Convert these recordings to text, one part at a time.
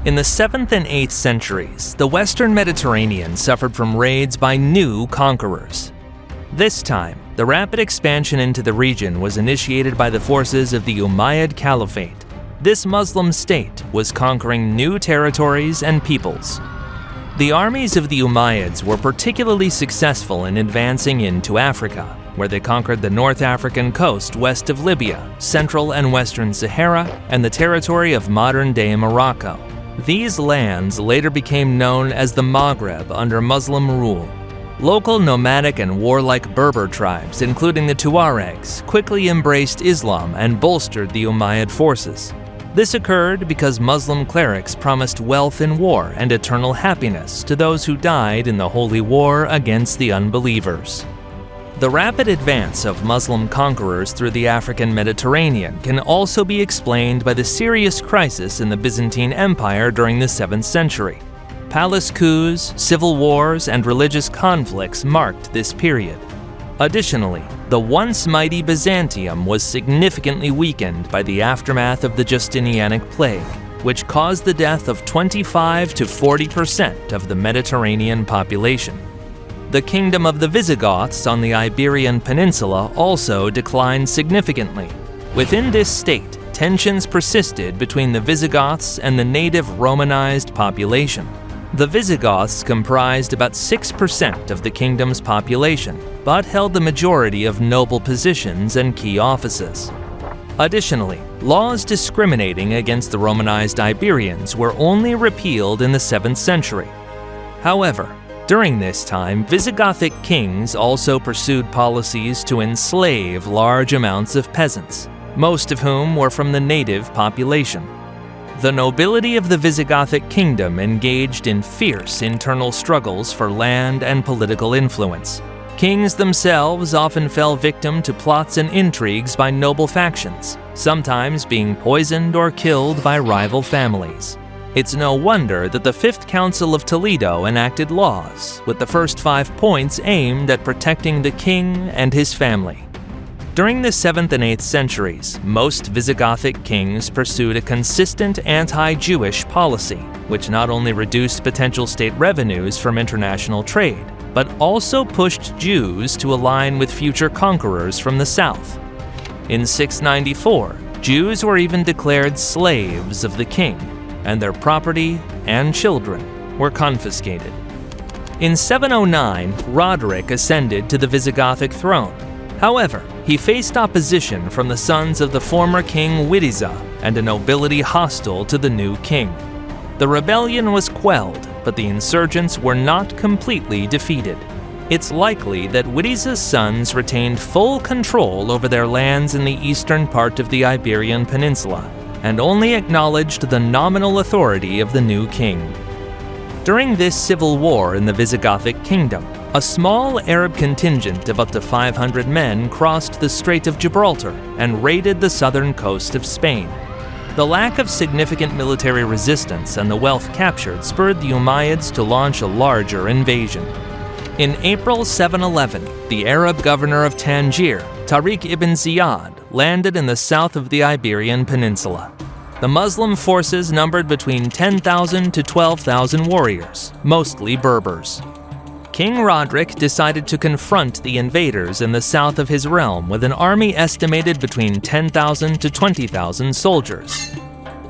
In the 7th and 8th centuries, the Western Mediterranean suffered from raids by new conquerors. This time, the rapid expansion into the region was initiated by the forces of the Umayyad Caliphate. This Muslim state was conquering new territories and peoples. The armies of the Umayyads were particularly successful in advancing into Africa, where they conquered the North African coast west of Libya, Central and Western Sahara, and the territory of modern-day Morocco. These lands later became known as the Maghreb under Muslim rule. Local nomadic and warlike Berber tribes, including the Tuaregs, quickly embraced Islam and bolstered the Umayyad forces. This occurred because Muslim clerics promised wealth in war and eternal happiness to those who died in the holy war against the unbelievers. The rapid advance of Muslim conquerors through the African Mediterranean can also be explained by the serious crisis in the Byzantine Empire during the 7th century. Palace coups, civil wars, and religious conflicts marked this period. Additionally, the once mighty Byzantium was significantly weakened by the aftermath of the Justinianic plague, which caused the death of 25 to 40% of the Mediterranean population. The kingdom of the Visigoths on the Iberian Peninsula also declined significantly. Within this state, tensions persisted between the Visigoths and the native Romanized population. The Visigoths comprised about 6% of the kingdom's population, but held the majority of noble positions and key offices. Additionally, laws discriminating against the Romanized Iberians were only repealed in the 7th century. However, during this time, Visigothic kings also pursued policies to enslave large amounts of peasants, most of whom were from the native population. The nobility of the Visigothic kingdom engaged in fierce internal struggles for land and political influence. Kings themselves often fell victim to plots and intrigues by noble factions, sometimes being poisoned or killed by rival families. It's no wonder that the Fifth Council of Toledo enacted laws, with the first 5 points aimed at protecting the king and his family. During the 7th and 8th centuries, most Visigothic kings pursued a consistent anti-Jewish policy, which not only reduced potential state revenues from international trade, but also pushed Jews to align with future conquerors from the south. In 694, Jews were even declared slaves of the king, and their property and children were confiscated. In 709, Roderick ascended to the Visigothic throne. However, he faced opposition from the sons of the former king Witiza and a nobility hostile to the new king. The rebellion was quelled, but the insurgents were not completely defeated. It's likely that Witiza's sons retained full control over their lands in the eastern part of the Iberian Peninsula, and only acknowledged the nominal authority of the new king. During this civil war in the Visigothic kingdom, a small Arab contingent of up to 500 men crossed the Strait of Gibraltar and raided the southern coast of Spain. The lack of significant military resistance and the wealth captured spurred the Umayyads to launch a larger invasion. In April 711, the Arab governor of Tangier, Tariq ibn Ziyad, landed in the south of the Iberian Peninsula. The Muslim forces numbered between 10,000 to 12,000 warriors, mostly Berbers. King Roderick decided to confront the invaders in the south of his realm with an army estimated between 10,000 to 20,000 soldiers.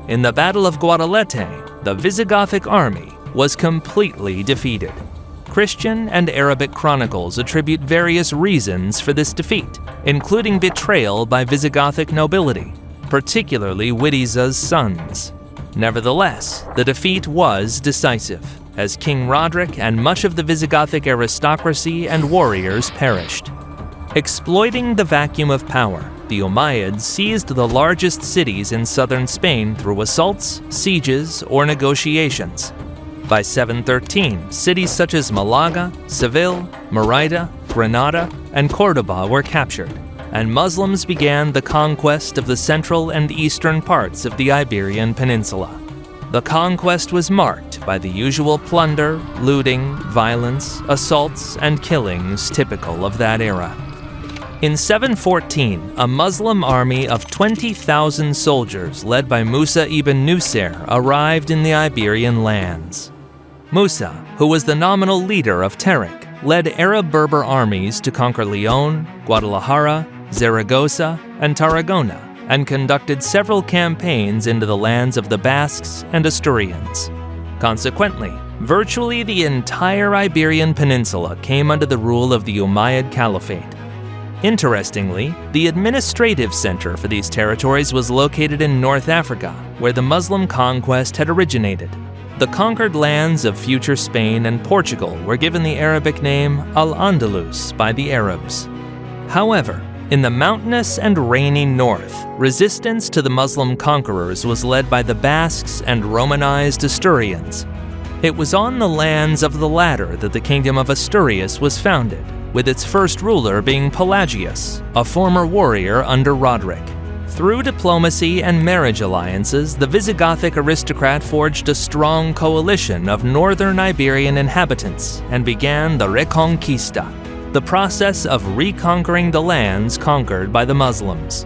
In the Battle of Guadaleta, the Visigothic army was completely defeated. Christian and Arabic chronicles attribute various reasons for this defeat, including betrayal by Visigothic nobility, particularly Witiza's sons. Nevertheless, the defeat was decisive, as King Roderick and much of the Visigothic aristocracy and warriors perished. Exploiting the vacuum of power, the Umayyads seized the largest cities in southern Spain through assaults, sieges, or negotiations. By 713, cities such as Malaga, Seville, Merida, Granada, and Cordoba were captured, and Muslims began the conquest of the central and eastern parts of the Iberian Peninsula. The conquest was marked by the usual plunder, looting, violence, assaults, and killings typical of that era. In 714, a Muslim army of 20,000 soldiers led by Musa ibn Nusair arrived in the Iberian lands. Musa, who was the nominal leader of Tariq, led Arab-Berber armies to conquer Leon, Guadalajara, Zaragoza, and Tarragona, and conducted several campaigns into the lands of the Basques and Asturians. Consequently, virtually the entire Iberian Peninsula came under the rule of the Umayyad Caliphate. Interestingly, the administrative center for these territories was located in North Africa, where the Muslim conquest had originated. The conquered lands of future Spain and Portugal were given the Arabic name Al-Andalus by the Arabs. However, in the mountainous and rainy north, resistance to the Muslim conquerors was led by the Basques and Romanized Asturians. It was on the lands of the latter that the Kingdom of Asturias was founded, with its first ruler being Pelagius, a former warrior under Roderick. Through diplomacy and marriage alliances, the Visigothic aristocrat forged a strong coalition of northern Iberian inhabitants and began the Reconquista, the process of reconquering the lands conquered by the Muslims.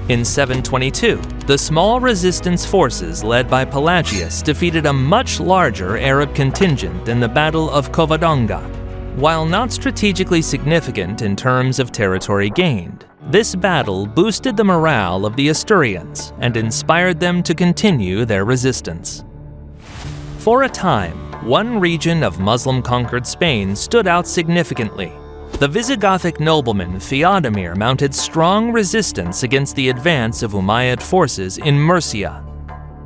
In 722, the small resistance forces led by Pelagius defeated a much larger Arab contingent in the Battle of Covadonga. While not strategically significant in terms of territory gained, this battle boosted the morale of the Asturians and inspired them to continue their resistance. For a time, one region of Muslim-conquered Spain stood out significantly. The Visigothic nobleman Theodemir mounted strong resistance against the advance of Umayyad forces in Murcia.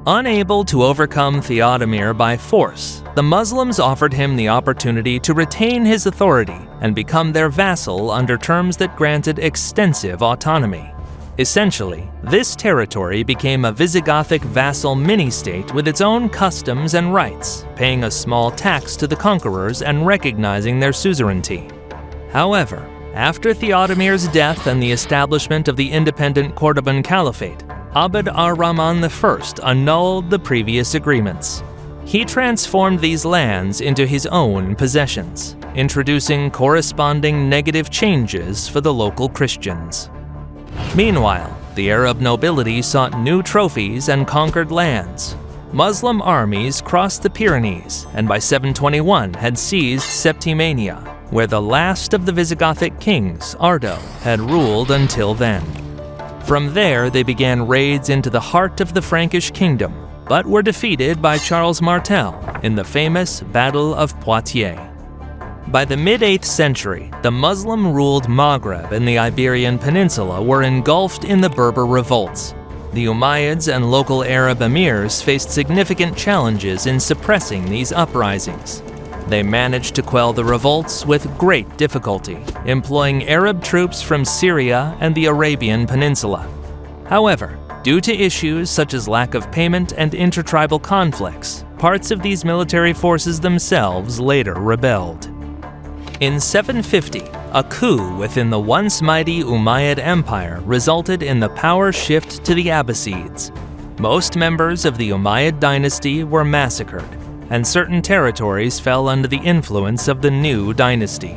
Unable to overcome Theodemir by force, the Muslims offered him the opportunity to retain his authority and become their vassal under terms that granted extensive autonomy. Essentially, this territory became a Visigothic vassal mini-state with its own customs and rights, paying a small tax to the conquerors and recognizing their suzerainty. However, after Theodemir's death and the establishment of the independent Cordoban Caliphate, Abd ar-Rahman I annulled the previous agreements. He transformed these lands into his own possessions, introducing corresponding negative changes for the local Christians. Meanwhile, the Arab nobility sought new trophies and conquered lands. Muslim armies crossed the Pyrenees and by 721 had seized Septimania, where the last of the Visigothic kings, Ardo, had ruled until then. From there, they began raids into the heart of the Frankish kingdom, but were defeated by Charles Martel in the famous Battle of Poitiers. By the mid-8th century, the Muslim-ruled Maghreb and the Iberian Peninsula were engulfed in the Berber revolts. The Umayyads and local Arab emirs faced significant challenges in suppressing these uprisings. They managed to quell the revolts with great difficulty, employing Arab troops from Syria and the Arabian Peninsula. However, due to issues such as lack of payment and intertribal conflicts, parts of these military forces themselves later rebelled. In 750, a coup within the once mighty Umayyad Empire resulted in the power shift to the Abbasids. Most members of the Umayyad dynasty were massacred, and certain territories fell under the influence of the new dynasty.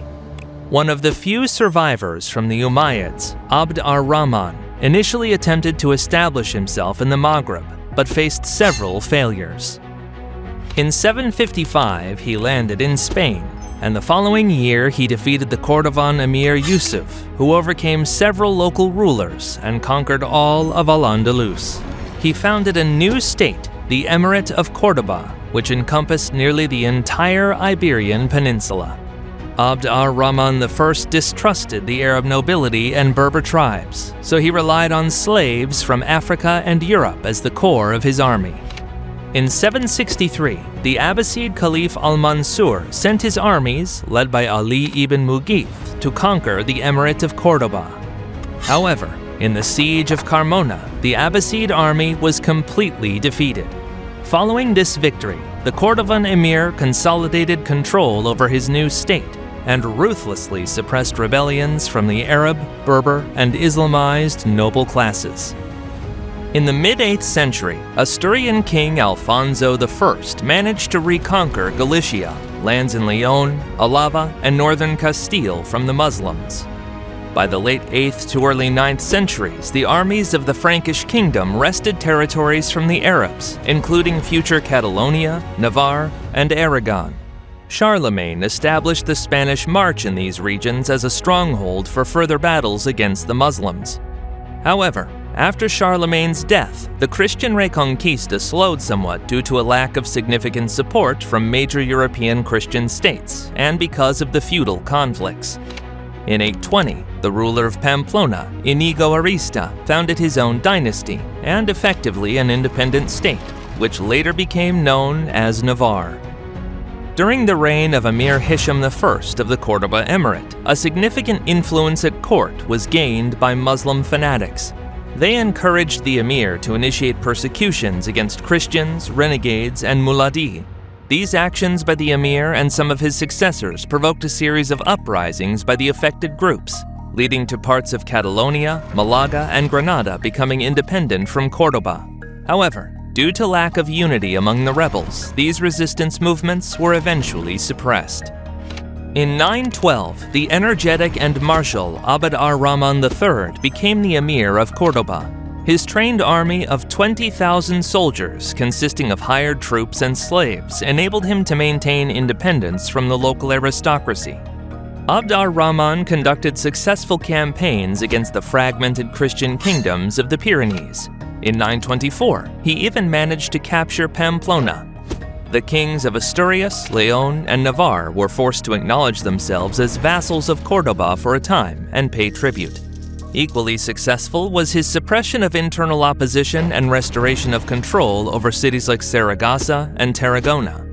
One of the few survivors from the Umayyads, Abd ar-Rahman, initially attempted to establish himself in the Maghreb, but faced several failures. In 755, he landed in Spain, and the following year he defeated the Cordovan emir Yusuf, who overcame several local rulers and conquered all of Al-Andalus. He founded a new state, the Emirate of Cordoba, which encompassed nearly the entire Iberian Peninsula. Abd ar-Rahman I distrusted the Arab nobility and Berber tribes, so he relied on slaves from Africa and Europe as the core of his army. In 763, the Abbasid Caliph al-Mansur sent his armies, led by Ali ibn Mughith, to conquer the Emirate of Cordoba. However, in the siege of Carmona, the Abbasid army was completely defeated. Following this victory, the Cordovan emir consolidated control over his new state and ruthlessly suppressed rebellions from the Arab, Berber, and Islamized noble classes. In the mid-8th century, Asturian king Alfonso I managed to reconquer Galicia, lands in Leon, Alava, and northern Castile from the Muslims. By the late 8th to early 9th centuries, the armies of the Frankish kingdom wrested territories from the Arabs, including future Catalonia, Navarre, and Aragon. Charlemagne established the Spanish March in these regions as a stronghold for further battles against the Muslims. However, after Charlemagne's death, the Christian Reconquista slowed somewhat due to a lack of significant support from major European Christian states and because of the feudal conflicts. In 820, the ruler of Pamplona, Inigo Arista, founded his own dynasty and effectively an independent state, which later became known as Navarre. During the reign of Emir Hisham I of the Cordoba Emirate, a significant influence at court was gained by Muslim fanatics. They encouraged the emir to initiate persecutions against Christians, renegades, and muladi. These actions by the emir and some of his successors provoked a series of uprisings by the affected groups, leading to parts of Catalonia, Malaga, and Granada becoming independent from Cordoba. However, due to lack of unity among the rebels, these resistance movements were eventually suppressed. In 912, the energetic and martial Abd ar-Rahman III became the emir of Cordoba. His trained army of 20,000 soldiers, consisting of hired troops and slaves, enabled him to maintain independence from the local aristocracy. Abd ar-Rahman conducted successful campaigns against the fragmented Christian kingdoms of the Pyrenees. In 924, he even managed to capture Pamplona. The kings of Asturias, León, and Navarre were forced to acknowledge themselves as vassals of Cordoba for a time and pay tribute. Equally successful was his suppression of internal opposition and restoration of control over cities like Saragossa and Tarragona.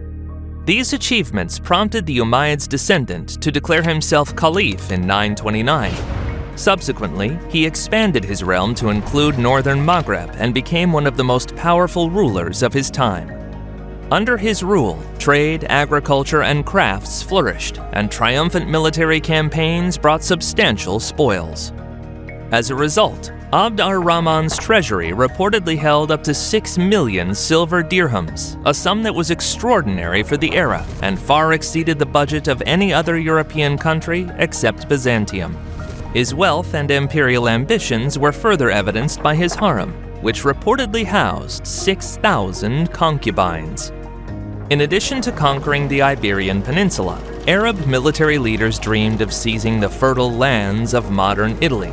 These achievements prompted the Umayyad's descendant to declare himself Caliph in 929. Subsequently, he expanded his realm to include northern Maghreb and became one of the most powerful rulers of his time. Under his rule, trade, agriculture, and crafts flourished, and triumphant military campaigns brought substantial spoils. As a result, Abd ar-Rahman's treasury reportedly held up to 6 million silver dirhams, a sum that was extraordinary for the era and far exceeded the budget of any other European country except Byzantium. His wealth and imperial ambitions were further evidenced by his harem, which reportedly housed 6,000 concubines. In addition to conquering the Iberian Peninsula, Arab military leaders dreamed of seizing the fertile lands of modern Italy.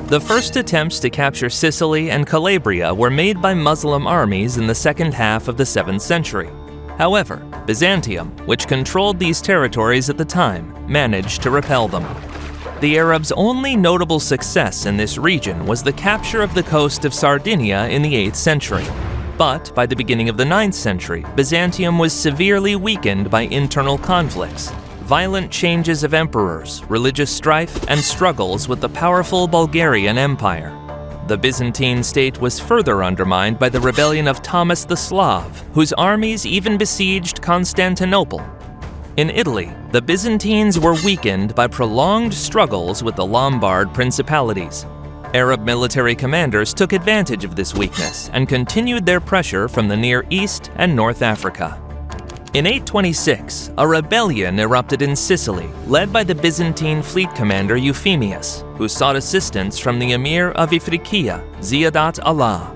The first attempts to capture Sicily and Calabria were made by Muslim armies in the second half of the 7th century. However, Byzantium, which controlled these territories at the time, managed to repel them. The Arabs' only notable success in this region was the capture of the coast of Sardinia in the 8th century. But by the beginning of the 9th century, Byzantium was severely weakened by internal conflicts, violent changes of emperors, religious strife, and struggles with the powerful Bulgarian Empire. The Byzantine state was further undermined by the rebellion of Thomas the Slav, whose armies even besieged Constantinople. In Italy, the Byzantines were weakened by prolonged struggles with the Lombard principalities. Arab military commanders took advantage of this weakness and continued their pressure from the Near East and North Africa. In 826, a rebellion erupted in Sicily, led by the Byzantine fleet commander Euphemius, who sought assistance from the emir of Ifriqiya, Ziyadat Allah.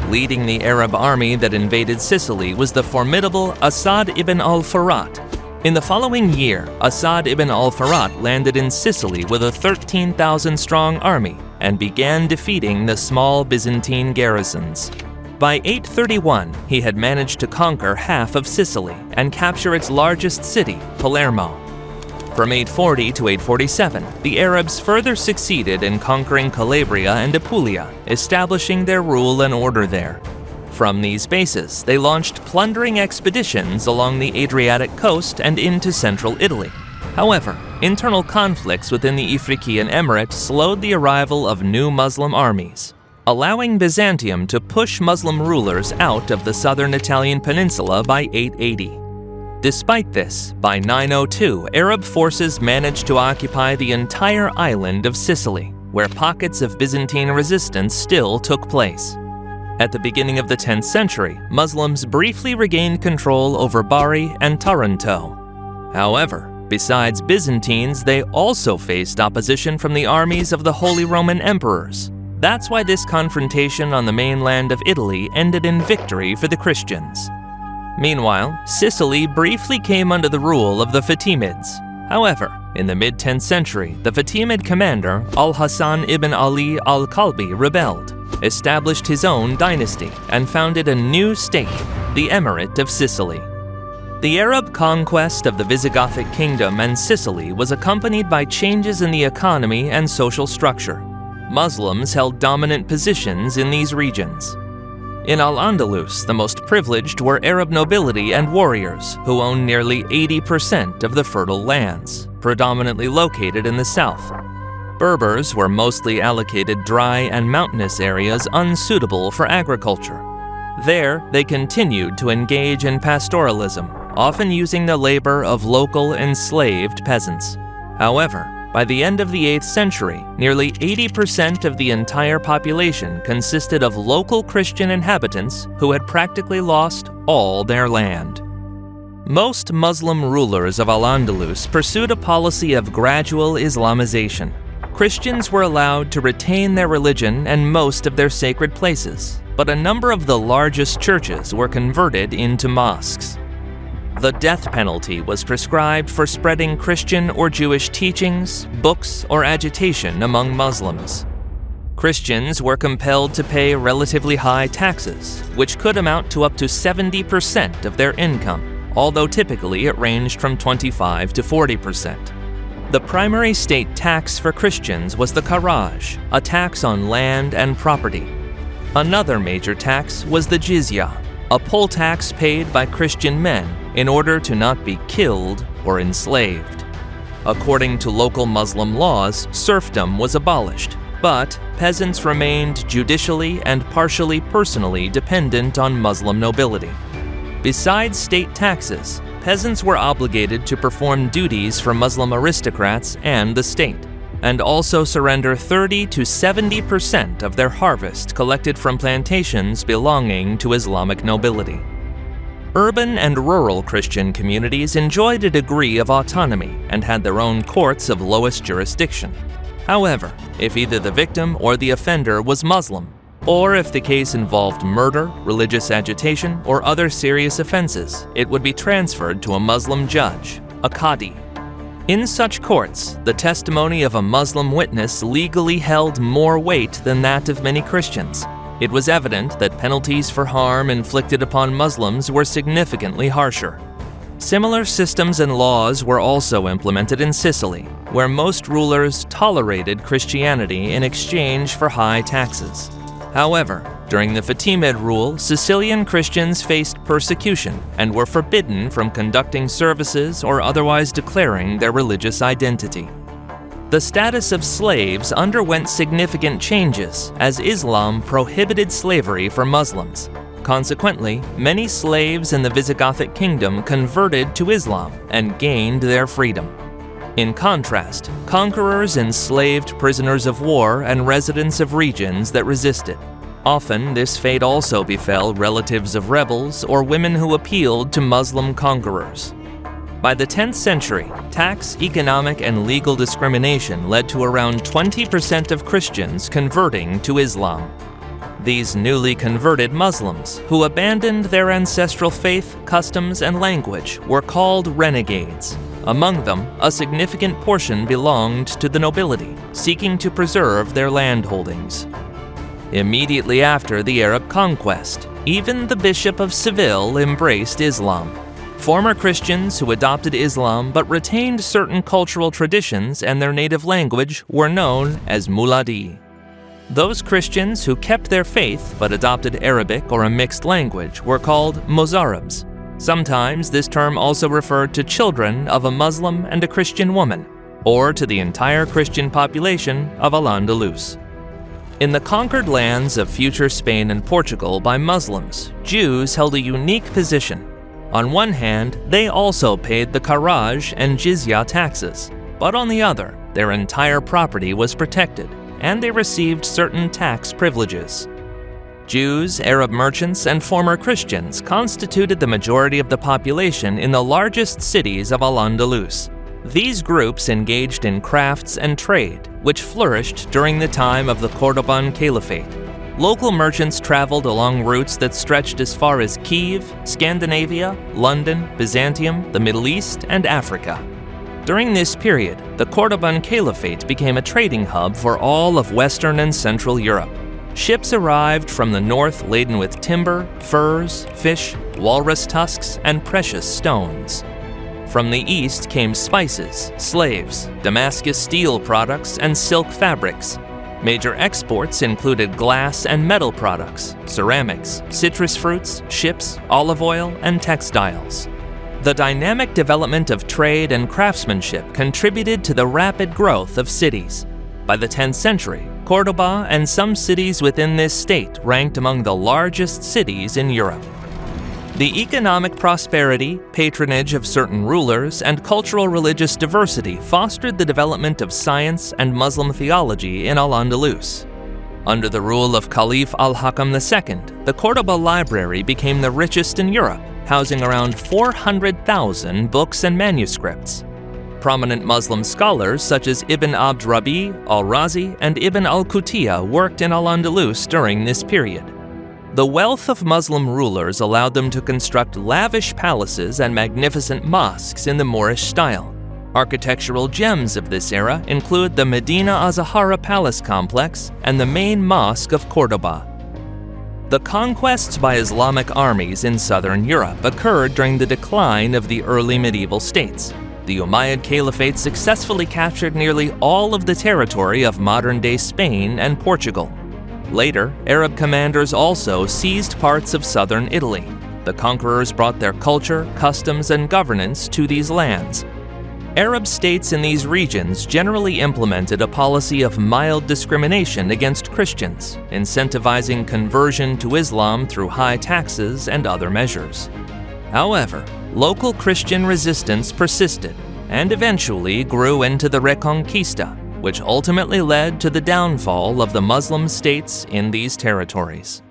Leading the Arab army that invaded Sicily was the formidable Asad ibn al-Furat. In the following year, Asad ibn al-Furat landed in Sicily with a 13,000-strong army and began defeating the small Byzantine garrisons. By 831, he had managed to conquer half of Sicily and capture its largest city, Palermo. From 840 to 847, the Arabs further succeeded in conquering Calabria and Apulia, establishing their rule and order there. From these bases, they launched plundering expeditions along the Adriatic coast and into central Italy. However, internal conflicts within the Ifriqiyan Emirate slowed the arrival of new Muslim armies, allowing Byzantium to push Muslim rulers out of the southern Italian peninsula by 880. Despite this, by 902, Arab forces managed to occupy the entire island of Sicily, where pockets of Byzantine resistance still took place. At the beginning of the 10th century, Muslims briefly regained control over Bari and Taranto. However, Besides Byzantines, they also faced opposition from the armies of the Holy Roman Emperors. That's why this confrontation on the mainland of Italy ended in victory for the Christians. Meanwhile, Sicily briefly came under the rule of the Fatimids. However, in the mid-10th century, the Fatimid commander Al-Hasan ibn Ali al-Kalbi rebelled, established his own dynasty, and founded a new state, the Emirate of Sicily. The Arab conquest of the Visigothic kingdom and Sicily was accompanied by changes in the economy and social structure. Muslims held dominant positions in these regions. In Al-Andalus, the most privileged were Arab nobility and warriors, who owned nearly 80% of the fertile lands, predominantly located in the south. Berbers were mostly allocated dry and mountainous areas unsuitable for agriculture. There, they continued to engage in pastoralism, often using the labor of local enslaved peasants. However, by the end of the 8th century, nearly 80% of the entire population consisted of local Christian inhabitants who had practically lost all their land. Most Muslim rulers of Al-Andalus pursued a policy of gradual Islamization. Christians were allowed to retain their religion and most of their sacred places, but a number of the largest churches were converted into mosques. The death penalty was prescribed for spreading Christian or Jewish teachings, books, or agitation among Muslims. Christians were compelled to pay relatively high taxes, which could amount to up to 70% of their income, although typically it ranged from 25 to 40%. The primary state tax for Christians was the kharaj, a tax on land and property. Another major tax was the jizya, a poll tax paid by Christian men in order to not be killed or enslaved. According to local Muslim laws, serfdom was abolished, but peasants remained judicially and partially personally dependent on Muslim nobility. Besides state taxes, peasants were obligated to perform duties for Muslim aristocrats and the state, and also surrender 30 to 70% of their harvest collected from plantations belonging to Islamic nobility. Urban and rural Christian communities enjoyed a degree of autonomy and had their own courts of lowest jurisdiction. However, if either the victim or the offender was Muslim, or if the case involved murder, religious agitation, or other serious offenses, it would be transferred to a Muslim judge, a qadi. In such courts, the testimony of a Muslim witness legally held more weight than that of many Christians. It was evident that penalties for harm inflicted upon Muslims were significantly harsher. Similar systems and laws were also implemented in Sicily, where most rulers tolerated Christianity in exchange for high taxes. However, during the Fatimid rule, Sicilian Christians faced persecution and were forbidden from conducting services or otherwise declaring their religious identity. The status of slaves underwent significant changes as Islam prohibited slavery for Muslims. Consequently, many slaves in the Visigothic kingdom converted to Islam and gained their freedom. In contrast, conquerors enslaved prisoners of war and residents of regions that resisted. Often, this fate also befell relatives of rebels or women who appealed to Muslim conquerors. By the 10th century, tax, economic, and legal discrimination led to around 20% of Christians converting to Islam. These newly converted Muslims, who abandoned their ancestral faith, customs, and language, were called renegades. Among them, a significant portion belonged to the nobility, seeking to preserve their land holdings. Immediately after the Arab conquest, even the Bishop of Seville embraced Islam. Former Christians who adopted Islam but retained certain cultural traditions and their native language were known as muladi. Those Christians who kept their faith but adopted Arabic or a mixed language were called Mozarabs. Sometimes this term also referred to children of a Muslim and a Christian woman, or to the entire Christian population of Al-Andalus. In the conquered lands of future Spain and Portugal by Muslims, Jews held a unique position. On one hand, they also paid the kharaj and jizya taxes, but on the other, their entire property was protected, and they received certain tax privileges. Jews, Arab merchants, and former Christians constituted the majority of the population in the largest cities of Al-Andalus. These groups engaged in crafts and trade, which flourished during the time of the Cordoban Caliphate. Local merchants traveled along routes that stretched as far as Kiev, Scandinavia, London, Byzantium, the Middle East, and Africa. During this period, the Cordoban Caliphate became a trading hub for all of Western and Central Europe. Ships arrived from the north laden with timber, furs, fish, walrus tusks, and precious stones. From the east came spices, slaves, Damascus steel products, and silk fabrics. Major exports included glass and metal products, ceramics, citrus fruits, ships, olive oil, and textiles. The dynamic development of trade and craftsmanship contributed to the rapid growth of cities. By the 10th century, Cordoba and some cities within this state ranked among the largest cities in Europe. The economic prosperity, patronage of certain rulers, and cultural religious diversity fostered the development of science and Muslim theology in Al-Andalus. Under the rule of Caliph Al-Hakam II, the Cordoba Library became the richest in Europe, housing around 400,000 books and manuscripts. Prominent Muslim scholars such as Ibn Abd Rabi, al-Razi, and Ibn al-Qutiyya worked in Al-Andalus during this period. The wealth of Muslim rulers allowed them to construct lavish palaces and magnificent mosques in the Moorish style. Architectural gems of this era include the Medina Azahara Palace complex and the main mosque of Cordoba. The conquests by Islamic armies in southern Europe occurred during the decline of the early medieval states. The Umayyad Caliphate successfully captured nearly all of the territory of modern-day Spain and Portugal. Later, Arab commanders also seized parts of southern Italy. The conquerors brought their culture, customs, and governance to these lands. Arab states in these regions generally implemented a policy of mild discrimination against Christians, incentivizing conversion to Islam through high taxes and other measures. However, local Christian resistance persisted and eventually grew into the Reconquista, which ultimately led to the downfall of the Muslim states in these territories.